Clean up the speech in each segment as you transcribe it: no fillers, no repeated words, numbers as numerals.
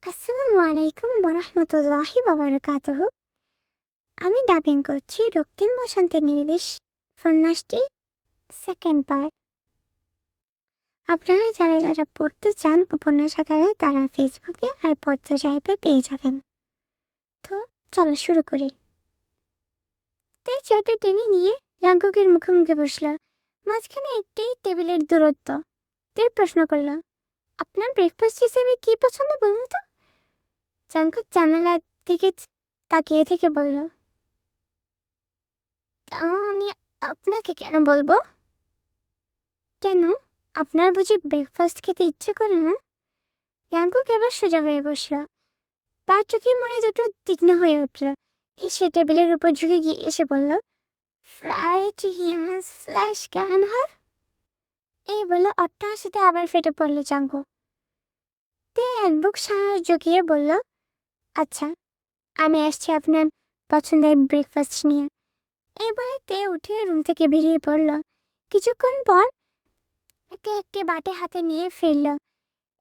আসসালামু আলাইকুম ওয়া বারাকাতুহু। আমি ডাবিং করছি রক্তিম বসন্তের নির্দেশ উপন্যাসটি সেকেন্ড পার্ট। আপনারা যারা যারা পড়তে চান উপন্যাস আকারে তারা ফেসবুকে আর পড়তে চাইবে পেয়ে যাবেন। তো চলো শুরু করি। তাই চেয়ারটা টেনে নিয়ে জাঙ্কুকের মুখোমুখি বসল। মাঝখানে একটি টেবিলের দূরত্ব। তে প্রশ্ন করল, আপনার ব্রেকফাস্ট হিসেবে কি পছন্দ বলুন তো? জাঙ্কুক জানালার দিকে তাকিয়ে থেকে বলল, আমি আপনাকে কেন বলবো? কেন, আপনার বুঝি ব্রেকফাস্ট খেতে ইচ্ছে করে না? ইয়াঙ্কুক এবার সোজা হয়ে বসল। তার চোখের মনে দুটো তীক্ষ্ণ হয়ে উঠল। সে টেবিলের উপর ঝুঁকে গিয়ে এসে বলল, ফ্রাইড হিউম্যান ফ্ল্যাশ কেমন হয়? এই বলে অট্টহাসিতে আবার ফেটে পড়ল জাঙ্কুক। তে এক বুক সাহস জুগিয়ে বলল, আচ্ছা, আমি আসছি আপনার পছন্দের ব্রেকফাস্ট নিয়ে। এবার তে উঠে রুম থেকে বেরিয়ে পড়ল। কিছুক্ষণ পর একে একটি বাটি হাতে নিয়ে ফিরল।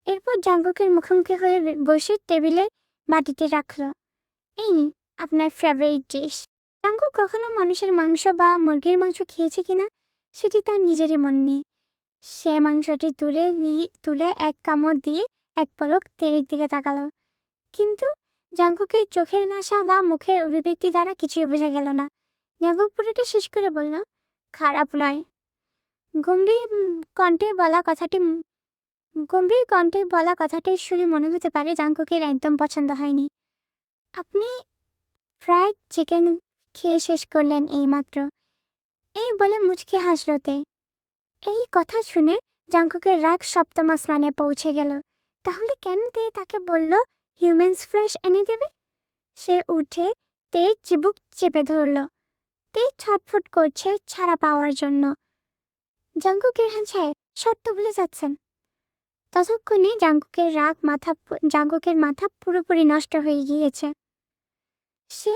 এরপর জাঙ্কুকের মুখোমুখি হয়ে বসে টেবিলে বাটিতে রাখল। এই নিন আপনার ফেভারিট ডিশ। জাঙ্কুক কখনো মানুষের মাংস বা মুরগির মাংস খেয়েছে কিনা সেটি তার নিজেরই মনে নেই। সে মাংসটি তুলে এক কামড় দিয়ে এক পলক তেলের দিকে তাকালো। কিন্তু জাঙ্কুকের চোখের নেশা বা মুখের অভিব্যক্তি দ্বারা কিছুই বোঝা গেল না। জাঙ্কুক পুরোটা শেষ করে বলল, খারাপ নয়। গম্ভীর কণ্ঠে বলা কথাটি শুনে মনে হতে পারে জাঙ্কুকের একদম পছন্দ হয়নি। আপনি ফ্রাইড চিকেন খেয়ে শেষ করলেন এইমাত্র, এই বলে মুচকি হাসল তে। এই কথা শুনে জাঙ্কুকের রাগ সপ্তম আসমানে পৌঁছে গেল। তাহলে কেন তে তাকে বলল হিউম্যানস ফ্রেশ এনে দেবে? সে উঠে তের চিবুক চেপে ধরল। তে ছটফট করছে ছাড়া পাওয়ার জন্য। জাঙ্কুকের হ্যাঁ সত্য ভুলে যাচ্ছেন। ততক্ষণে জাঙ্কুকের মাথা পুরোপুরি নষ্ট হয়ে গিয়েছে। সে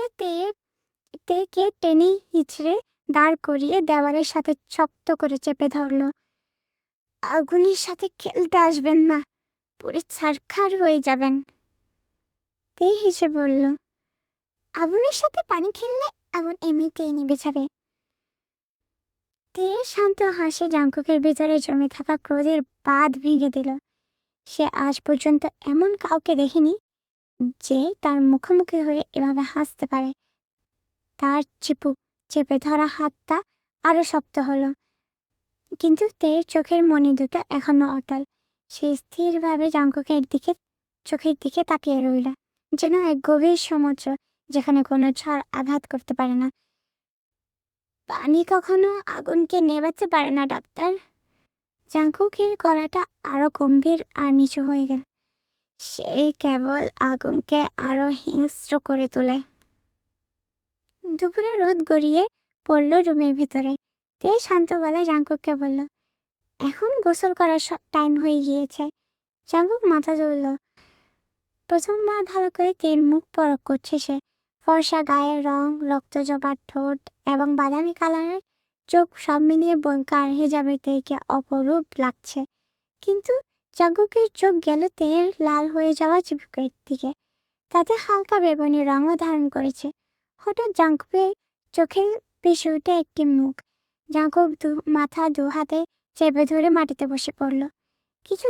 তেকে টেনে হিচড়ে দাঁড় করিয়ে দেওয়ালের সাথে শক্ত করে চেপে ধরল। আগুনের সাথে খেলতে আসবেন না, পুরো ছারখার হয়ে যাবেন। তে হেসে বলল, আগুনের সাথে পানি খেললে আগুন এমনিতেই নিভে যাবে। তে শান্ত হাসে জাঙ্কুকের ভেতরে জমে থাকা ক্রোধের বাঁধ ভেঙে দিল। সে আজ পর্যন্ত এমন কাউকে দেখেনি যে তার মুখোমুখি হয়ে এভাবে হাসতে পারে। তার চেপে ধরা হাতটা আরো শক্ত হলো। কিন্তু তের চোখের মণি দুটো এখনো অটল। সে স্থিরভাবে চোখের দিকে তাকিয়ে রইল, যেন এক গভীর সমুদ্র যেখানে কোনো ঝড় আঘাত করতে পারে না। পানি কখনো আগুনকে নেভাতে পারে না ডাক্তার। জাঙ্কুকের গলাটা আরো গম্ভীর আর নিচু হয়ে গেল। সে কেবল আগুনকে আরো হিংস্র করে তোলে। দুপুরে রোদ গড়িয়ে পড়ল রুমের ভেতরে। তে শান্ত গলায় জাঙ্কুককে বলল, এখন গোসল করার টাইম হয়ে গিয়েছে। জাঙ্কুক মাথা তুলল। প্রথমবার ভালো করে তেল মুখ পরখ করছে সে। ফর্সা গায়ের রং, রক্ত জবার ঠোঁট এবং বাদামি কালারের চোখ সব মিলিয়ে বনকার হিজাবে তেকে অপরূপ লাগছে। কিন্তু জাঙ্কুকের চোখ গেল তেল লাল হয়ে যাওয়া চিবুকের দিকে। তাতে হালকা বেগুনি রঙও ধারণ করেছে। হঠাৎ জাঙ্কুকের চোখে ভেসে উঠে একটি মুখ। জাঙ্কুক মাথা দু হাতে চেপে ধরে মাটিতে বসে পড়ল। কিছু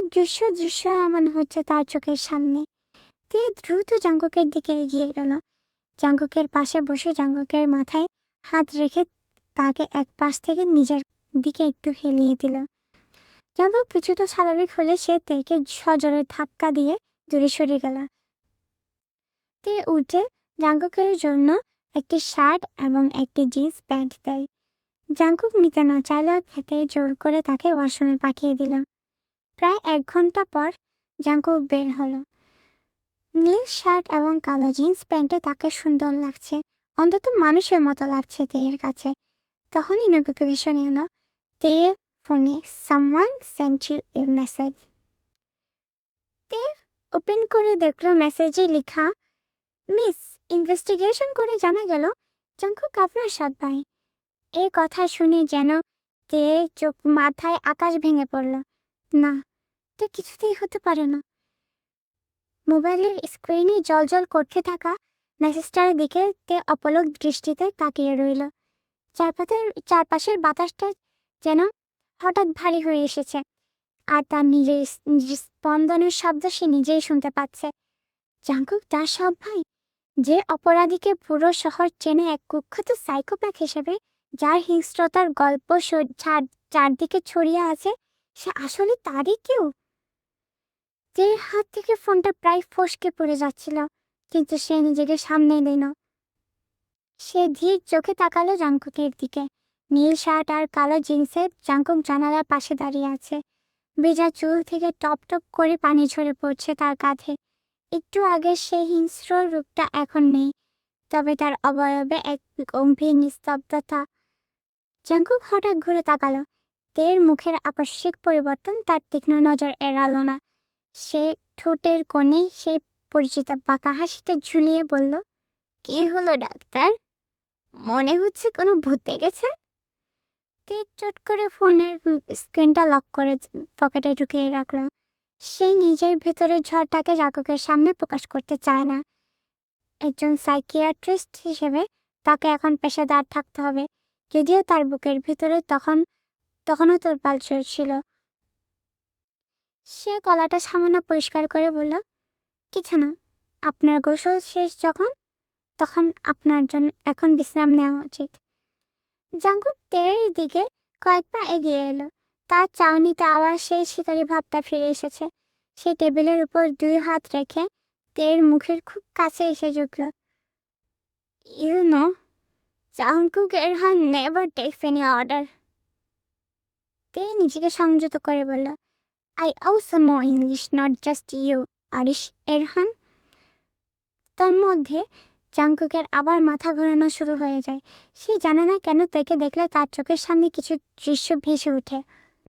দৃশ্য এমন হচ্ছে তার চোখের সামনে। তে দ্রুত জাঙ্কুকের দিকে এগিয়ে গেল। জাঙ্কুকের পাশে বসে জাঙ্কুকের মাথায় হাত রেখে তাকে এক পাশ থেকে নিজের দিকে একটু হেলিয়ে দিল। জাঙ্কুক কিছুটা স্বাভাবিক হলে সে তেকে সজোরে ধাক্কা দিয়ে দূরে সরে গেল। তে উঠে জাঙ্কুকের জন্য একটি শার্ট এবং একটি জিন্স প্যান্ট দেয়। জাঙ্কুক নিতে না চাইলেও খেতে জোর করে তাকে ওয়াশরুমে পাঠিয়ে দিল। প্রায় 1 ঘন্টা পর জাঙ্কুক বের হলো। নীল শার্ট এবং কালো জিন্স প্যান্টে তাকে সুন্দর লাগছে, অন্তত মানুষের মতো লাগছে তেয়ের কাছে। তখনই নোটিফিকেশন এলো। তে ফোনে someone sent you a message. তে ওপেন করে দেখলো মেসেজে লেখা, মিস, ইনভেস্টিগেশন করে জানা গেল জাঙ্কুক আপনার সৎ ভাই। এই কথা শুনে যেন তে মাথায় আকাশ ভেঙে পড়ল। না, তো কিছুতেই হতে পারে না। মোবাইলের স্ক্রিনে জ্বলজ্বল করতে থাকা মেসেজটার দিকে তে অপলক দৃষ্টিতে তাকিয়ে রইল। চারপাশের বাতাসটা যেন হঠাৎ ভারী হয়ে এসেছে, আর তার নিজের স্পন্দনের শব্দ সে নিজেই শুনতে পাচ্ছে। জাঙ্কুক তার সব ভাই, যে অপরাধীকে পুরো শহর চেনে এক কুখ্যাত সাইকোপ্যাথ হিসেবে, যার হিংস্রতার গল্প চারদিকে ছড়িয়ে আছে, সে আসলে তারই কেউ। তের হাত থেকে ফোনটা প্রায় ফসকে পড়ে যাচ্ছিল, কিন্তু সে নিজেকে সামনে দিল। সে ধীর চোখে তাকালো জাঙ্কুকের দিকে। নীল শার্ট আর কালো জিন্সে জাঙ্কুক জানালার পাশে দাঁড়িয়ে আছে। ভেজা চুল থেকে টপ টপ করে পানি ঝরে পড়ছে তার কাঁধে। একটু আগে সেই হিংস্র রূপটা এখন নেই, তবে তার অবয়বে এক গম্ভীর নিস্তব্ধতা। জাঙ্কুক হঠাৎ ঘুরে তাকালো। তের মুখের আকস্মিক পরিবর্তন তার তীক্ষ্ণ নজর এড়ালো না। সে ঠোঁটের কোণে সেই পরিচিত বাঁকা হাসিটা ঝুলিয়ে বলল, কি হলো ডাক্তার? মনে হচ্ছে কোনো ভূত দেখেছে? তে চট করে ফোনের স্ক্রিনটা লক করে পকেটে ঢুকিয়ে রাখলো। সে নিজের ভেতরের ঝড়টাকে জাঙ্কুকের সামনে প্রকাশ করতে চায় না। একজন সাইকিয়াট্রিস্ট হিসেবে তাকে এখন পেশাদার থাকতে হবে, যদিও তার বুকের ভিতরে তখনও তোলপাড় চলছিল। সে গলাটা সামান্য পরিষ্কার করে বলল, কিছু না, আপনার গোসল শেষ তখন আপনার জন্য এখন বিশ্রাম নেওয়া উচিত। জাঙ্কুক তের দিকে কয়েক পা এগিয়ে এলো। তার চাউনিতে আবার সেই শিকারী ভাবটা ফিরে এসেছে। সে টেবিলের উপর 2 হাত রেখে তের মুখের খুব কাছে এসে ঝুঁকল। You know, Jungkook Erhan never takes any order. তে নিজেকে সংযত করে বলল, I also know English, not just you, Arish এরহান। তার মধ্যে জাঙ্কুকের আবার মাথা ঘোরানো শুরু হয়ে যায়। সে জানে না কেন তাকে দেখলে তার চোখের সামনে কিছু দৃশ্য ভেসে ওঠে।